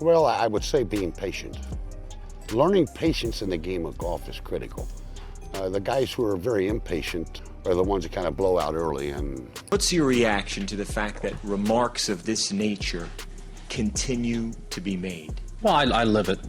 Well, I would say being patient. Learning patience in the game of golf is critical. The guys who are very impatient are the ones that kind of blow out early. And what's your reaction to the fact that remarks of this nature continue to be made? Well, I live it.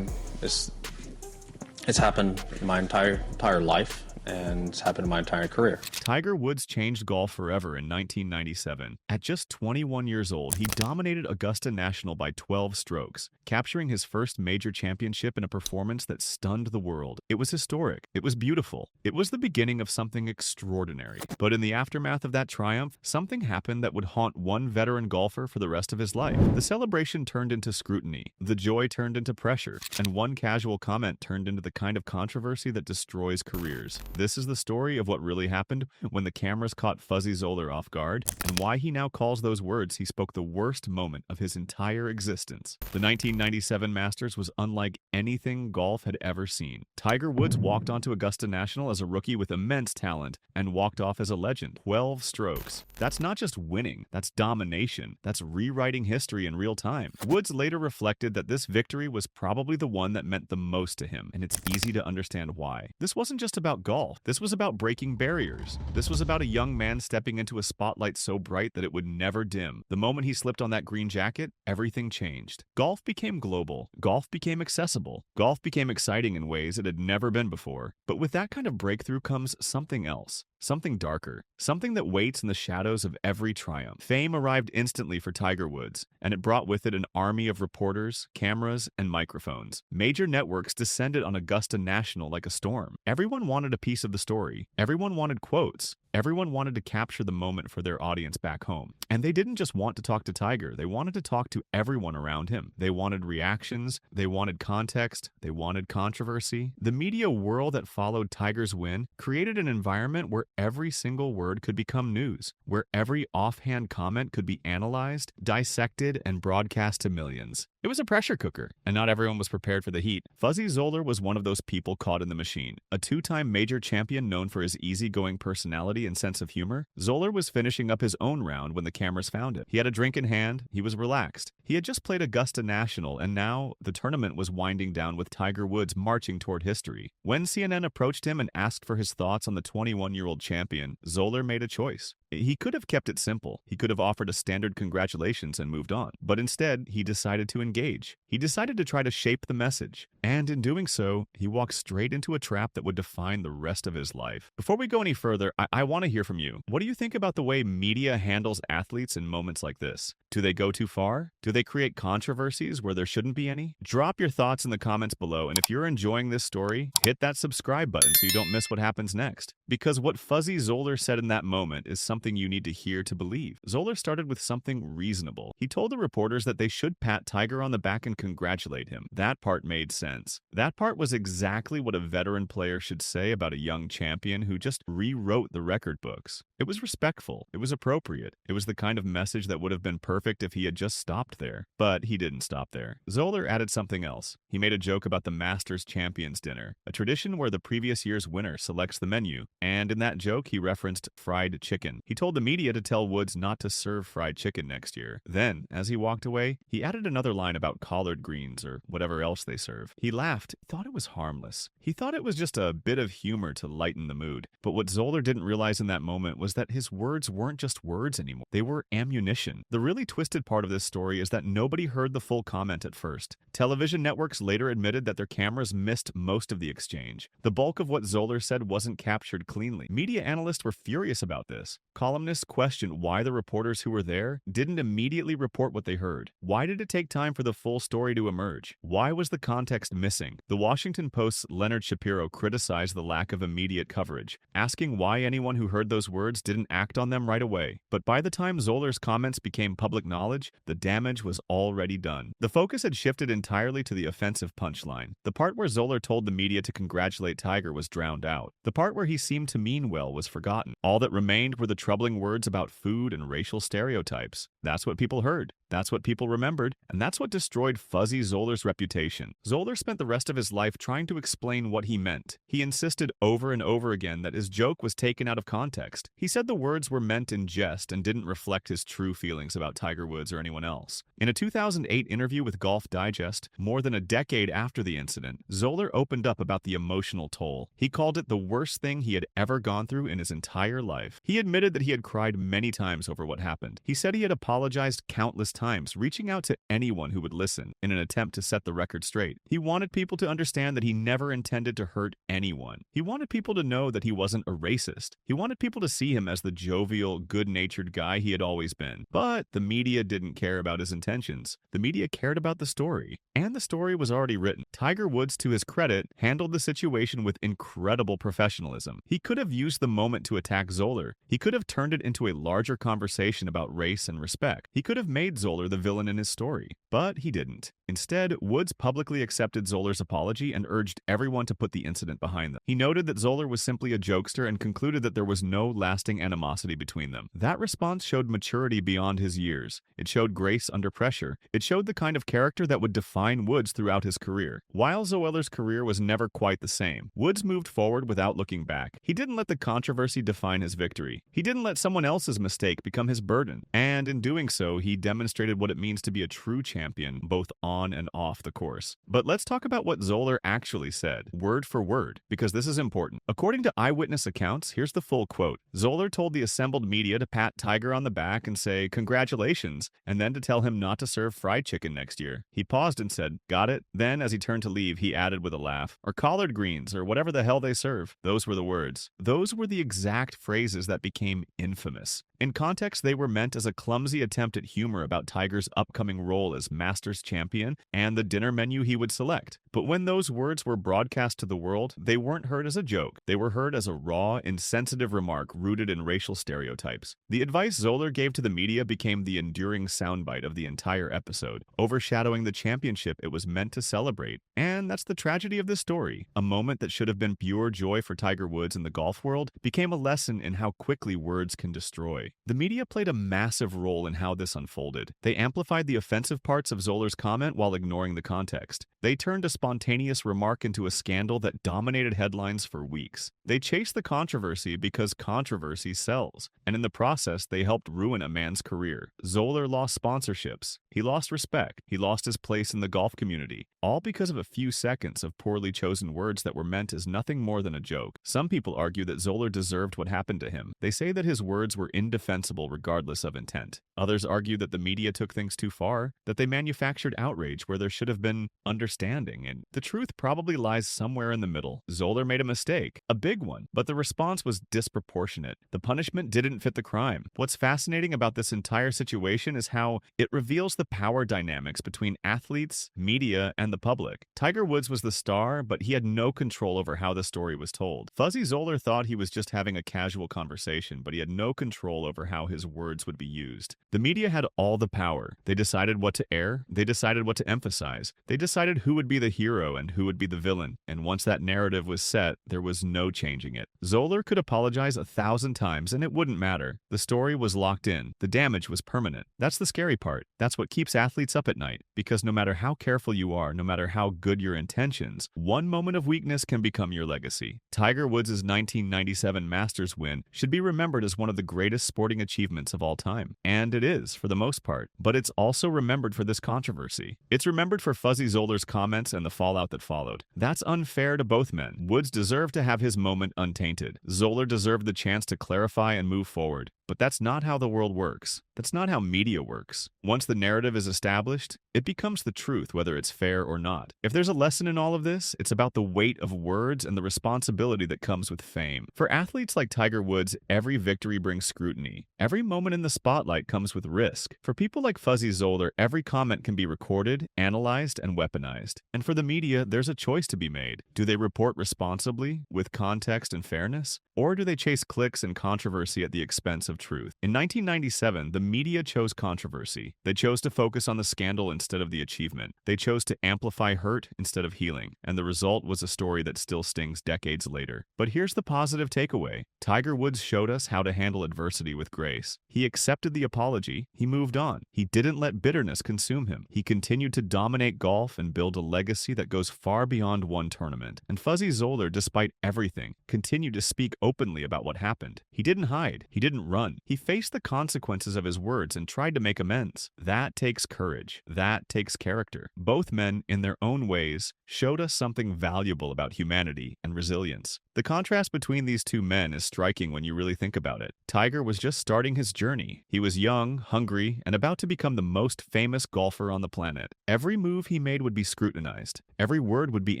It's happened my entire life, and it's happened in my entire career. Tiger Woods changed golf forever in 1997. At just 21 years old, he dominated Augusta National by 12 strokes, capturing his first major championship in a performance that stunned the world. It was historic. It was beautiful. It was the beginning of something extraordinary. But in the aftermath of that triumph, something happened that would haunt one veteran golfer for the rest of his life. The celebration turned into scrutiny, the joy turned into pressure, and one casual comment turned into the kind of controversy that destroys careers. This is the story of what really happened when the cameras caught Fuzzy Zoeller off guard, and why he now calls those words he spoke the worst moment of his entire existence. The 1997 Masters was unlike anything golf had ever seen. Tiger Woods walked onto Augusta National as a rookie with immense talent and walked off as a legend. 12 strokes. That's not just winning, that's domination. That's rewriting history in real time. Woods later reflected that this victory was probably the one that meant the most to him, and it's easy to understand why. This wasn't just about golf. This was about breaking barriers. This was about a young man stepping into a spotlight so bright that it would never dim. The moment he slipped on that green jacket, everything changed. Golf became global. Golf became accessible. Golf became exciting in ways it had never been before. But with that kind of breakthrough comes something else. Something darker. Something that waits in the shadows of every triumph. Fame arrived instantly for Tiger Woods, and it brought with it an army of reporters, cameras, and microphones. Major networks descended on Augusta National like a storm. Everyone wanted a piece of the story. Everyone wanted quotes. Everyone wanted to capture the moment for their audience back home. And they didn't just want to talk to Tiger, they wanted to talk to everyone around him. They wanted reactions, they wanted context, they wanted controversy. The media whirl that followed Tiger's win created an environment where every single word could become news, where every offhand comment could be analyzed, dissected, and broadcast to millions. It was a pressure cooker, and not everyone was prepared for the heat. Fuzzy Zoeller was one of those people caught in the machine. A two-time major champion known for his easygoing personality and sense of humor, Zoeller was finishing up his own round when the cameras found him. He had a drink in hand, he was relaxed. He had just played Augusta National, and now the tournament was winding down with Tiger Woods marching toward history. When CNN approached him and asked for his thoughts on the 21-year-old champion, Zoeller made a choice. He could have kept it simple. He could have offered a standard congratulations and moved on. But instead, he decided to engage. He decided to try to shape the message. And in doing so, he walked straight into a trap that would define the rest of his life. Before we go any further, I want to hear from you. What do you think about the way media handles athletes in moments like this? Do they go too far? Do they create controversies where there shouldn't be any? Drop your thoughts in the comments below, and if you're enjoying this story, hit that subscribe button so you don't miss what happens next. Because what Fuzzy Zoeller said in that moment is something you need to hear to believe. Zoeller started with something reasonable. He told the reporters that they should pat Tiger on the back and congratulate him. That part made sense. That part was exactly what a veteran player should say about a young champion who just rewrote the record books. It was respectful. It was appropriate. It was the kind of message that would have been perfect if he had just stopped there. But he didn't stop there. Zoeller added something else. He made a joke about the Masters Champions Dinner, a tradition where the previous year's winner selects the menu, and in that joke he referenced fried chicken. He told the media to tell Woods not to serve fried chicken next year. Then, as he walked away, he added another line about collard greens or whatever else they serve. He laughed, thought it was harmless. He thought it was just a bit of humor to lighten the mood. But what Zoeller didn't realize in that moment was that his words weren't just words anymore. They were ammunition. The really twisted part of this story is that nobody heard the full comment at first. Television networks later admitted that their cameras missed most of the exchange. The bulk of what Zoeller said wasn't captured cleanly. Media analysts were furious about this. Columnists questioned why the reporters who were there didn't immediately report what they heard. Why did it take time for the full story to emerge? Why was the context missing? The Washington Post's Leonard Shapiro criticized the lack of immediate coverage, asking why anyone who heard those words didn't act on them right away. But by the time Zoeller's comments became public knowledge, the damage was already done. The focus had shifted entirely to the offensive punchline. The part where Zoeller told the media to congratulate Tiger was drowned out. The part where he seemed to mean well was forgotten. All that remained were the troubling words about food and racial stereotypes. That's what people heard. That's what people remembered, and that's what destroyed Fuzzy Zoeller's reputation. Zoeller spent the rest of his life trying to explain what he meant. He insisted over and over again that his joke was taken out of context. He said the words were meant in jest and didn't reflect his true feelings about Tiger Woods or anyone else. In a 2008 interview with Golf Digest, more than a decade after the incident, Zoeller opened up about the emotional toll. He called it the worst thing he had ever gone through in his entire life. He admitted that he had cried many times over what happened. He said he had apologized countless times, reaching out to anyone who would listen in an attempt to set the record straight. He wanted people to understand that he never intended to hurt anyone. He wanted people to know that he wasn't a racist. He wanted people to see him as the jovial, good-natured guy he had always been. But the media didn't care about his intentions. The media cared about the story. And the story was already written. Tiger Woods, to his credit, handled the situation with incredible professionalism. He could have used the moment to attack Zoeller. He could have turned it into a larger conversation about race and respect. He could have made Zoeller the villain in his story. But he didn't. Instead, Woods publicly accepted Zoeller's apology and urged everyone to put the incident behind them. He noted that Zoeller was simply a jokester and concluded that there was no lasting animosity between them. That response showed maturity beyond his years. It showed grace under pressure. It showed the kind of character that would define Woods throughout his career. While Zoeller's career was never quite the same, Woods moved forward without looking back. He didn't let the controversy define his victory. He didn't let someone else's mistake become his burden. And in doing so, he demonstrated what it means to be a true champion, both on and off the course. But let's talk about what Zoeller actually said, word for word, because this is important. According to eyewitness accounts, here's the full quote. Zoeller told the assembled media to pat Tiger on the back and say, "Congratulations," and then to tell him not to serve fried chicken next year. He paused and said, "Got it?" Then, as he turned to leave, he added with a laugh, "Or collard greens, or whatever the hell they serve." Those were the words. Those were the exact phrases that became infamous. In context, they were meant as a clumsy attempt at humor about Tiger's upcoming role as Masters champion and the dinner menu he would select. But when those words were broadcast to the world, they weren't heard as a joke. They were heard as a raw, insensitive remark rooted in racial stereotypes. The advice Zoeller gave to the media became the enduring soundbite of the entire episode, overshadowing the championship it was meant to celebrate. And that's the tragedy of this story. A moment that should have been pure joy for Tiger Woods and the golf world became a lesson in how quickly words can destroy. The media played a massive role in how this unfolded. They amplified the offensive parts of Zoeller's comment while ignoring the context. They turned a spontaneous remark into a scandal that dominated headlines for weeks. They chased the controversy because controversy sells, and in the process, they helped ruin a man's career. Zoeller lost sponsorships. He lost respect. He lost his place in the golf community, all because of a few seconds of poorly chosen words that were meant as nothing more than a joke. Some people argue that Zoeller deserved what happened to him. They say that his words were indefensible regardless of intent. Others argue that the media took things too far, that they manufactured outrage where there should have been understanding, and the truth probably lies somewhere in the middle. Zoeller made a mistake, a big one, but the response was disproportionate. The punishment didn't fit the crime. What's fascinating about this entire situation is how it reveals the power dynamics between athletes, media, and the public. Tiger Woods was the star, but he had no control over how the story was told. Fuzzy Zoeller thought he was just having a casual conversation, but he had no control over how his words would be used. The media had all the power. They decided what to air. They decided what to emphasize. They decided who would be the hero and who would be the villain. And once that narrative was set, there was no changing it. Zoeller could apologize 1,000 times and it wouldn't matter. The story was locked in. The damage was permanent. That's the scary part. That's what keeps athletes up at night. Because no matter how careful you are, no matter how good your intentions, one moment of weakness can become your legacy. Tiger Woods' 1997 Masters win should be remembered as one of the greatest sporting achievements of all time. And it is, for the most part. But it's also remembered for this controversy. It's remembered for Fuzzy Zoeller's comments and the fallout that followed. That's unfair to both men. Woods deserved to have his moment untainted. Zoeller deserved the chance to clarify and move forward. But that's not how the world works. That's not how media works. Once the narrative is established, it becomes the truth, whether it's fair or not. If there's a lesson in all of this, it's about the weight of words and the responsibility that comes with fame. For athletes like Tiger Woods, every victory brings scrutiny. Every moment in the spotlight comes with risk. For people like Fuzzy Zoeller, every comment can be recorded, analyzed, and weaponized. And for the media, there's a choice to be made. Do they report responsibly, with context and fairness? Or do they chase clicks and controversy at the expense of truth? In 1997, the media chose controversy. They chose to focus on the scandal instead of the achievement. They chose to amplify hurt instead of healing. And the result was a story that still stings decades later. But here's the positive takeaway. Tiger Woods showed us how to handle adversity with grace. He accepted the apology. He moved on. He didn't let bitterness consume him. He continued to dominate golf and build a legacy that goes far beyond one tournament. And Fuzzy Zoeller, despite everything, continued to speak openly about what happened. He didn't hide. He didn't run. He faced the consequences of his words and tried to make amends. That takes courage. That takes character. Both men, in their own ways, showed us something valuable about humanity and resilience. The contrast between these two men is striking when you really think about it. Tiger was just starting his journey. He was young, hungry, and about to become the most famous golfer on the planet. Every move he made would be scrutinized. Every word would be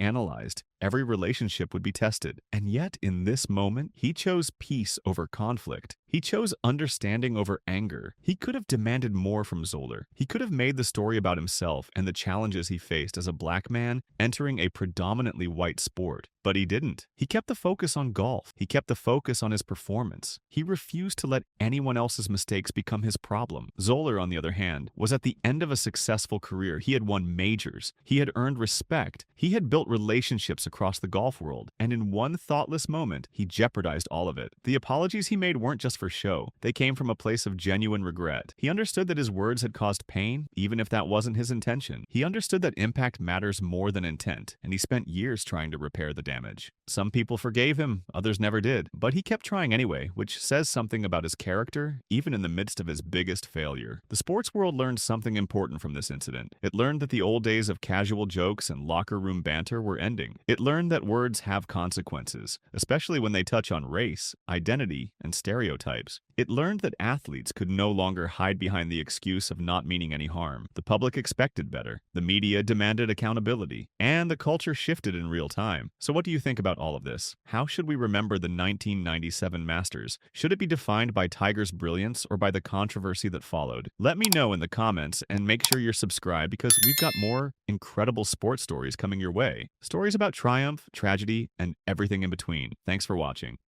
analyzed. Every relationship would be tested. And yet, in this moment, he chose peace over conflict. He chose understanding over anger. He could have demanded more from Zoeller. He could have made the story about himself and the challenges he faced as a black man entering a predominantly white sport. But he didn't. He kept the focus on golf. He kept the focus on his performance. He refused to let anyone else's mistakes become his problem. Zoeller, on the other hand, was at the end of a successful career. He had won majors. He had earned respect. He had built relationships across the golf world. And in one thoughtless moment, he jeopardized all of it. The apologies he made weren't just for show. They came from a place of genuine regret. He understood that his words had caused pain, even if that wasn't his intention. He understood that impact matters more than intent, and he spent years trying to repair the damage. Some people forgave him, others never did. But he kept trying anyway, which says something about his character, even in the midst of his biggest failure. The sports world learned something important from this incident. It learned that the old days of casual jokes and locker room banter were ending. It learned that words have consequences, especially when they touch on race, identity, and stereotypes. It learned that athletes could no longer hide behind the excuse of not meaning any harm. The public expected better. The media demanded accountability. And the culture shifted in real time. So what do you think about all of this? How should we remember the 1997 Masters? Should it be defined by Tiger's brilliance or by the controversy that followed? Let me know in the comments and make sure you're subscribed because we've got more incredible sports stories coming your way. Stories about triumph, tragedy, and everything in between. Thanks for watching.